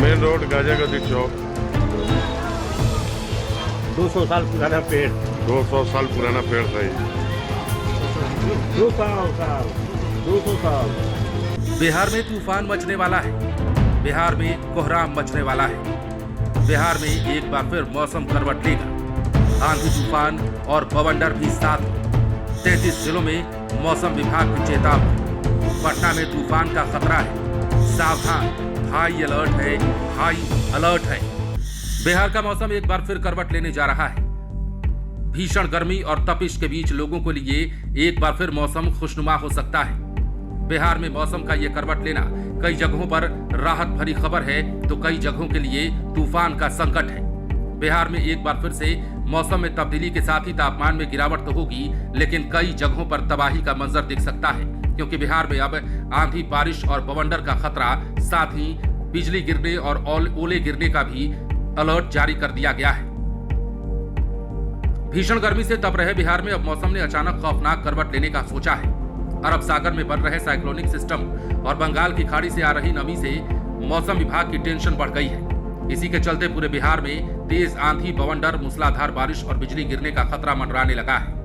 Main road गाजियागंज चौक। 200 साल पुराना पेड़। 200 साल पुराना पेड़ था ये। 200 साल। बिहार में तूफान मचने वाला है। बिहार में कोहराम मचने वाला है। बिहार में एक बार फिर मौसम करवट लेगा। आंधी तूफान और बवंडर भी साथ। 33 जिलों में मौसम विभाग की चेतावनी। पटना में तूफान का खतरा है, सावधान। हाई अलर्ट है, हाई अलर्ट है। बिहार का मौसम एक बार फिर करवट लेने जा रहा है। भीषण गर्मी और तपिश के बीच लोगों के लिए एक बार फिर मौसम खुशनुमा हो सकता है। बिहार में मौसम का यह करवट लेना कई जगहों पर राहत भरी खबर है तो कई जगहों के लिए तूफान का संकट है। बिहार में एक बार फिर से मौसम में तब्दीली के साथ ही तापमान में गिरावट तो होगी, लेकिन कई जगहों पर तबाही का मंजर दिख सकता है, क्योंकि बिहार में अब आंधी, बारिश और बवंडर का खतरा, साथ ही बिजली गिरने और ओले गिरने का भी अलर्ट जारी कर दिया गया है। भीषण गर्मी से तप रहे बिहार में अब मौसम ने अचानक खौफनाक करवट लेने का सोचा है। अरब सागर में बन रहे साइक्लोनिक सिस्टम और बंगाल की खाड़ी से आ रही नमी से मौसम विभाग की टेंशन बढ़ गई है। इसी के चलते पूरे बिहार में तेज आंधी, बवंडर, मूसलाधार बारिश और बिजली गिरने का खतरा मंडराने लगा है।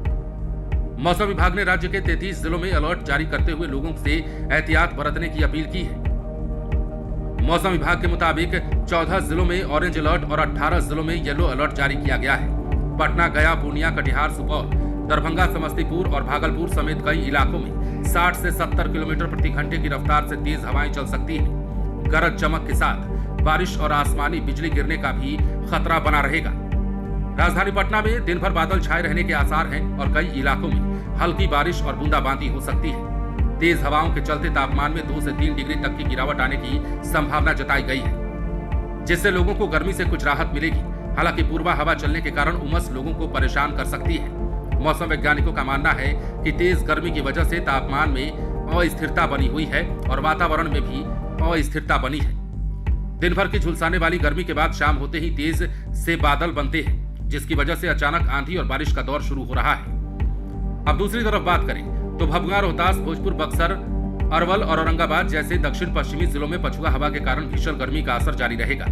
मौसम विभाग ने राज्य के 33 जिलों में अलर्ट जारी करते हुए लोगों से एहतियात बरतने की अपील की है। मौसम विभाग के मुताबिक 14 जिलों में ऑरेंज अलर्ट और 18 जिलों में येलो अलर्ट जारी किया गया है। पटना, गया, पूर्णिया, कटिहार, सुपौल, दरभंगा, समस्तीपुर और भागलपुर समेत कई इलाकों में 60 से 70 किलोमीटर प्रति घंटे की रफ्तार से तेज हवाएं चल सकती हैं। गरज चमक के साथ बारिश और आसमानी बिजली गिरने का भी खतरा बना रहेगा। राजधानी पटना में दिन भर बादल छाए रहने के आसार हैं और कई इलाकों में हल्की बारिश और बूंदाबांदी हो सकती है। तेज हवाओं के चलते तापमान में 2 से 3 डिग्री तक की गिरावट आने की संभावना जताई गई है, जिससे लोगों को गर्मी से कुछ राहत मिलेगी। हालांकि पूर्वा हवा चलने के कारण उमस लोगों को परेशान कर सकती है। मौसम वैज्ञानिकों का मानना है कि तेज गर्मी की वजह से तापमान में अस्थिरता बनी हुई है और वातावरण में भी अस्थिरता बनी है। दिन भर की झुलसाने वाली गर्मी के बाद शाम होते ही तेज से बादल बनते हैं, जिसकी वजह से अचानक आंधी और बारिश का दौर शुरू हो रहा है। अब दूसरी तरफ बात करें तो भभुआ, रोहतास, भोजपुर, बक्सर, अरवल और औरंगाबाद जैसे दक्षिण पश्चिमी जिलों में पछुआ हवा के कारण भीषण गर्मी का असर जारी रहेगा।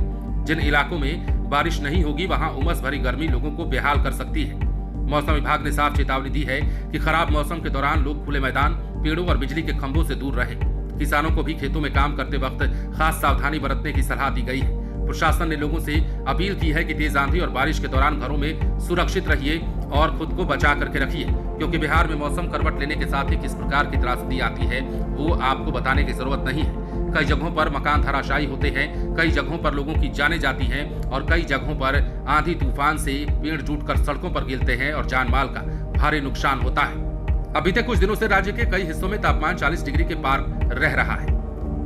जिन इलाकों में बारिश नहीं होगी वहां उमस भरी गर्मी लोगों को बेहाल कर सकती है। मौसम विभाग ने साफ चेतावनी दी है कि खराब मौसम के दौरान लोग खुले मैदान, पेड़ों और बिजली के खंभों से दूर रहें। किसानों को भी खेतों में काम करते वक्त खास सावधानी बरतने की सलाह दी गई है। प्रशासन ने लोगों से अपील की है कि तेज आंधी और बारिश के दौरान घरों में सुरक्षित रहिए और खुद को बचा करके रखिए, क्योंकि बिहार में मौसम करवट लेने के साथ ही किस प्रकार की त्रासदी आती है वो आपको बताने की जरूरत नहीं है। कई जगहों पर मकान धराशायी होते हैं, कई जगहों पर लोगों की जानें जाती हैं और कई जगहों पर आंधी तूफान से पेड़ टूटकर सड़कों पर गिरते हैं और जान माल का भारी नुकसान होता है। अब बीते कुछ दिनों से राज्य के कई हिस्सों में तापमान 40 डिग्री के पार रह रहा है।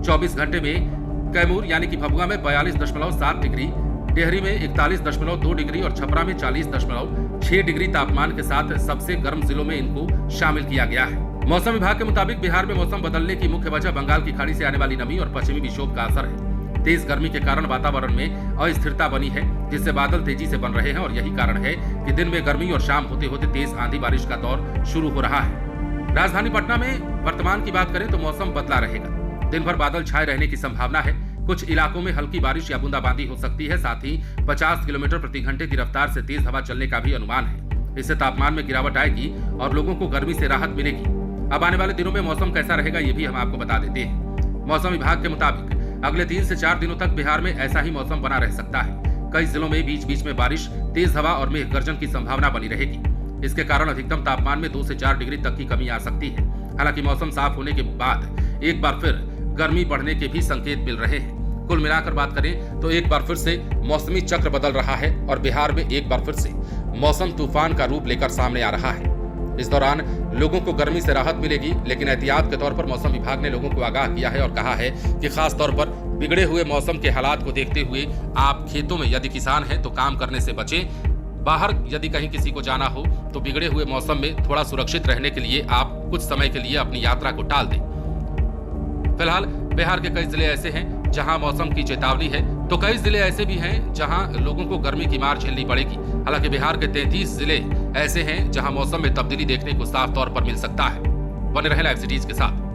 24 घंटे में कैमूर यानी कि भभुआ में 42.7 डिग्री, डेहरी में 41.2 डिग्री और छपरा में 40.6 डिग्री तापमान के साथ सबसे गर्म जिलों में इनको शामिल किया गया है। मौसम विभाग के मुताबिक बिहार में मौसम बदलने की मुख्य वजह बंगाल की खाड़ी से आने वाली नमी और पश्चिमी विक्षोभ का असर है। तेज गर्मी के कारण वातावरण में अस्थिरता बनी है, जिससे बादल तेजी से बन रहे हैं और यही कारण है कि दिन में गर्मी और शाम होते होते तेज आंधी बारिश का दौर शुरू हो रहा है। राजधानी पटना में वर्तमान की बात करें तो मौसम बदला रहेगा। दिन भर बादल छाए रहने की संभावना है। कुछ इलाकों में हल्की बारिश या बूंदाबांदी हो सकती है। साथ ही 50 किलोमीटर प्रति घंटे की रफ्तार से तेज हवा चलने का भी अनुमान है। इससे तापमान में गिरावट आएगी और लोगों को गर्मी से राहत मिलेगी। अब आने वाले दिनों में मौसम कैसा रहेगा ये भी हम आपको बता देते हैं। मौसम विभाग के मुताबिक अगले 3 से 4 दिनों तक बिहार में ऐसा ही मौसम बना रह सकता है। कई जिलों में बीच बीच में बारिश, तेज हवा और मेघ गर्जन की संभावना बनी रहेगी। इसके कारण अधिकतम तापमान में 2 से 4 डिग्री तक की कमी आ सकती है। हालांकि मौसम साफ होने के बाद एक बार फिर गर्मी बढ़ने के भी संकेत मिल रहे हैं। कुल मिलाकर बात करें तो एक बार फिर से मौसमी चक्र बदल रहा है और बिहार में एक बार फिर से मौसम तूफान का रूप लेकर सामने आ रहा है। इस दौरान लोगों को गर्मी से राहत मिलेगी, लेकिन एहतियात के तौर पर मौसम विभाग ने लोगों को आगाह किया है और कहा है कि खास तौर पर बिगड़े हुए मौसम के हालात को देखते हुए आप खेतों में यदि किसान हैं तो काम करने से बचें। बाहर यदि कहीं किसी को जाना हो तो बिगड़े हुए मौसम में थोड़ा सुरक्षित रहने के लिए आप कुछ समय के लिए अपनी यात्रा को टाल दें। फिलहाल बिहार के कई जिले ऐसे हैं जहां मौसम की चेतावनी है, तो कई जिले ऐसे भी हैं जहां लोगों को गर्मी की मार झेलनी पड़ेगी। हालांकि बिहार के 33 जिले ऐसे हैं जहां मौसम में तब्दीली देखने को साफ तौर पर मिल सकता है। बने रहें लाइव सिटीज के साथ।